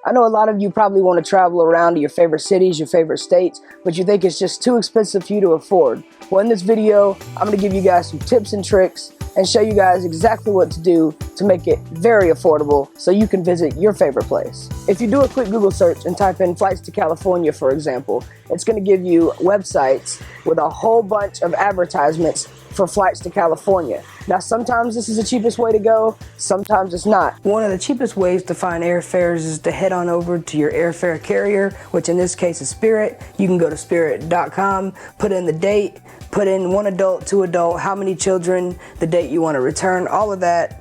I know a lot of you probably want to travel around to your favorite cities, your favorite states, but you think it's just too expensive for you to afford. Well, in this video, I'm going to give you guys some tips and tricks and show you guys exactly what to do to make it very affordable so you can visit your favorite place. If you do a quick Google search and type in flights to California, for example, it's going to give you websites with a whole bunch of advertisements for flights to California. Now, sometimes this is the cheapest way to go, sometimes it's not. One of the cheapest ways to find airfares is to head on over to your airfare carrier, which in this case is Spirit. You can go to spirit.com, put in the date, put in 1 adult, 2 adult, how many children, the date you want to return, all of that.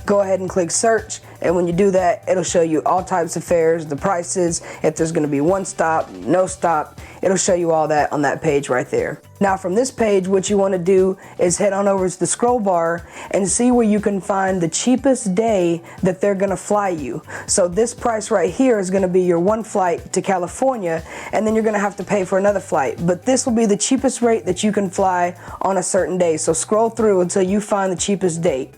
Go ahead and click search, and when you do that, it'll show you all types of fares, the prices, if there's going to be one stop, no stop. It'll show you all that on that page right there. Now from this page, what you want to do is head on over to the scroll bar and see where you can find the cheapest day that they're going to fly you. So this price right here is going to be your one flight to California, and then you're going to have to pay for another flight. But this will be the cheapest rate that you can fly on a certain day. So scroll through until you find the cheapest date.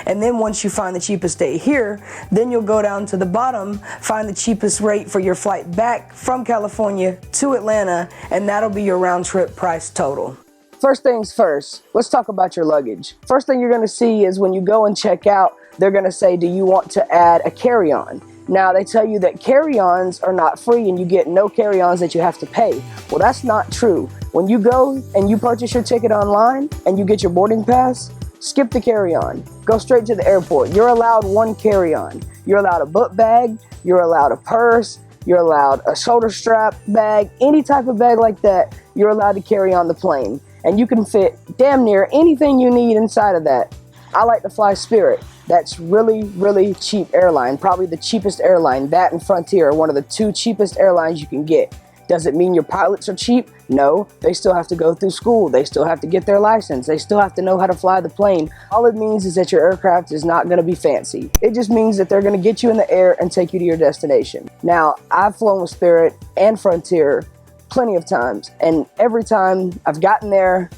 And then once you find the cheapest date here, then you'll go down to the bottom, find the cheapest rate for your flight back from California to Atlanta, and that'll be your round trip price total. First things first, let's talk about your luggage. First thing you're going to see is when you go and check out, they're going to say, do you want to add a carry-on? Now they tell you that carry-ons are not free and you get no carry-ons that you have to pay. Well, that's not true. When you go and you purchase your ticket online and you get your boarding pass, skip the carry-on. Go straight to the airport. You're allowed one carry-on. You're allowed a book bag. You're allowed a purse. You're allowed a shoulder strap bag. Any type of bag like that, you're allowed to carry on the plane. And you can fit damn near anything you need inside of that. I like to fly Spirit. That's really, really cheap airline. Probably the cheapest airline. That and Frontier are one of the 2 cheapest airlines you can get. Does it mean your pilots are cheap? No, they still have to go through school. They still have to get their license. They still have to know how to fly the plane. All it means is that your aircraft is not going to be fancy. It just means that they're going to get you in the air and take you to your destination. Now, I've flown with Spirit and Frontier plenty of times, and every time I've gotten there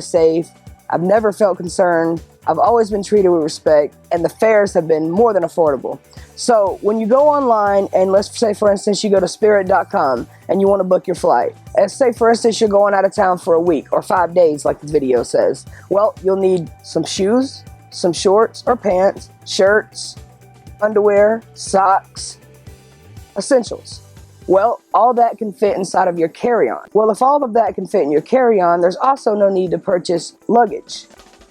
safe. I've never felt concerned. I've always been treated with respect, and the fares have been more than affordable. So when you go online and let's say, for instance, you go to spirit.com and you want to book your flight. Let's say, for instance, you're going out of town for a week or 5 days like the video says. Well, you'll need some shoes, some shorts or pants, shirts, underwear, socks, essentials. Well, all that can fit inside of your carry-on. Well, if all of that can fit in your carry-on, there's also no need to purchase luggage.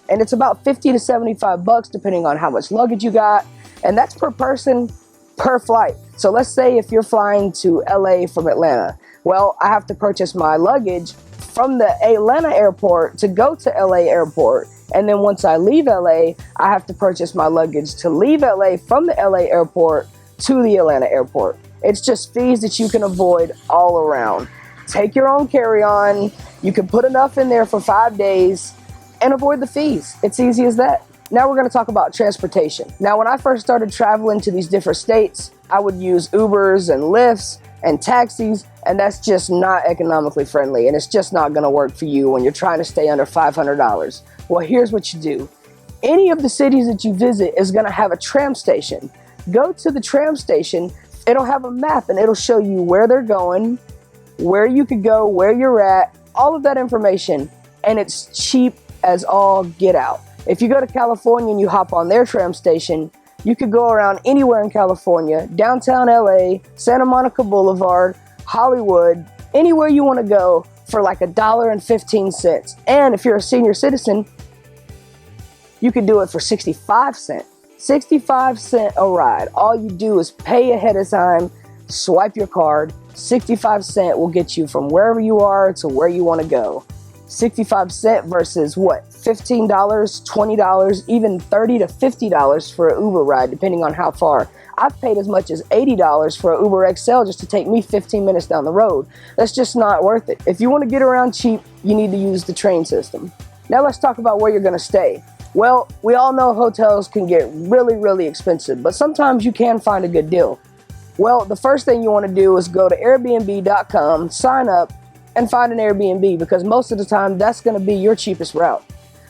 And it's about 50 to 75 bucks depending on how much luggage you got. And that's per person, per flight. So let's say if you're flying to LA from Atlanta. Well, I have to purchase my luggage from the Atlanta airport to go to LA airport. And then once I leave LA, I have to purchase my luggage to leave LA from the LA airport to the Atlanta airport. It's just fees that you can avoid all around. Take your own carry-on. You can put enough in there for 5 days and avoid the fees. It's easy as that. Now we're going to talk about transportation. Now, when I first started traveling to these different states, I would use Ubers and Lyfts and taxis, and that's just not economically friendly, and it's just not going to work for you when you're trying to stay under $500. Well, here's what you do. Any of the cities that you visit is going to have a tram station. Go to the tram station. It'll have a map, and it'll show you where they're going, where you could go, where you're at, all of that information, and it's cheap as all get out. If you go to California and you hop on their tram station, you could go around anywhere in California, downtown LA, Santa Monica Boulevard, Hollywood, anywhere you want to go for like $1.15. And if you're a senior citizen, you could do it for 65 cents. 65 cents a ride. All you do is pay ahead of time, swipe your card. 65 cents will get you from wherever you are to where you want to go. 65 cents versus what? $15, $20, even $30 to $50 for an Uber ride, depending on how far. I've paid as much as $80 for an Uber XL just to take me 15 minutes down the road. That's just not worth it. If you want to get around cheap, you need to use the train system. Now let's talk about where you're going to stay. Well, we all know hotels can get really, really expensive, but sometimes you can find a good deal. Well, the first thing you want to do is go to Airbnb.com, sign up, and find an Airbnb, because most of the time that's going to be your cheapest route.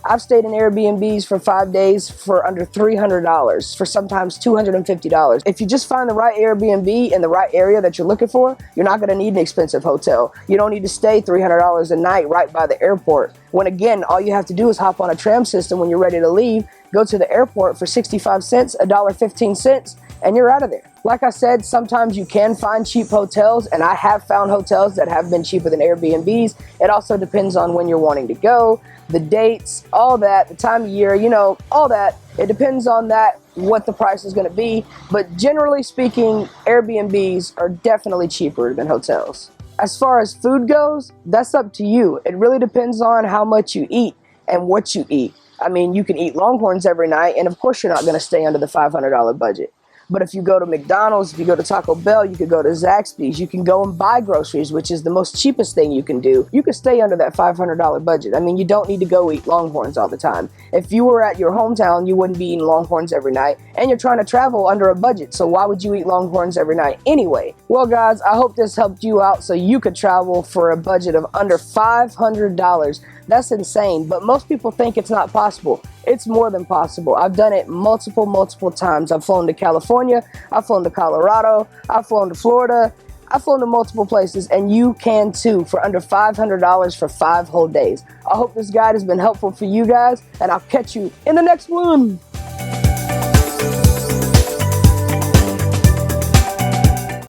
I've stayed in Airbnbs for 5 days for under $300, for sometimes $250. If you just find the right Airbnb in the right area that you're looking for, you're not going to need an expensive hotel. You don't need to stay $300 a night right by the airport. When again, all you have to do is hop on a tram system when you're ready to leave, go to the airport for 65 cents, $1.15, and you're out of there. Like I said, sometimes you can find cheap hotels, and I have found hotels that have been cheaper than Airbnbs. It also depends on when you're wanting to go, the dates, all that, the time of year, you know, all that. It depends on that, what the price is going to be. But generally speaking, Airbnbs are definitely cheaper than hotels. As far as food goes, that's up to you. It really depends on how much you eat and what you eat. I mean, you can eat Longhorns every night, and of course you're not going to stay under the $500 budget. But if you go to McDonald's, if you go to Taco Bell, you could go to Zaxby's, you can go and buy groceries, which is the most cheapest thing you can do. You can stay under that $500 budget. I mean, you don't need to go eat Longhorns all the time. If you were at your hometown, you wouldn't be eating Longhorns every night, and you're trying to travel under a budget, so why would you eat Longhorns every night anyway? Well, guys, I hope this helped you out so you could travel for a budget of under $500. That's insane, but most people think it's not possible. It's more than possible. I've done it multiple times. I've flown to California, I've flown to Colorado, I've flown to Florida, I've flown to multiple places, and you can too for under $500 for 5 whole days. I hope this guide has been helpful for you guys, and I'll catch you in the next one.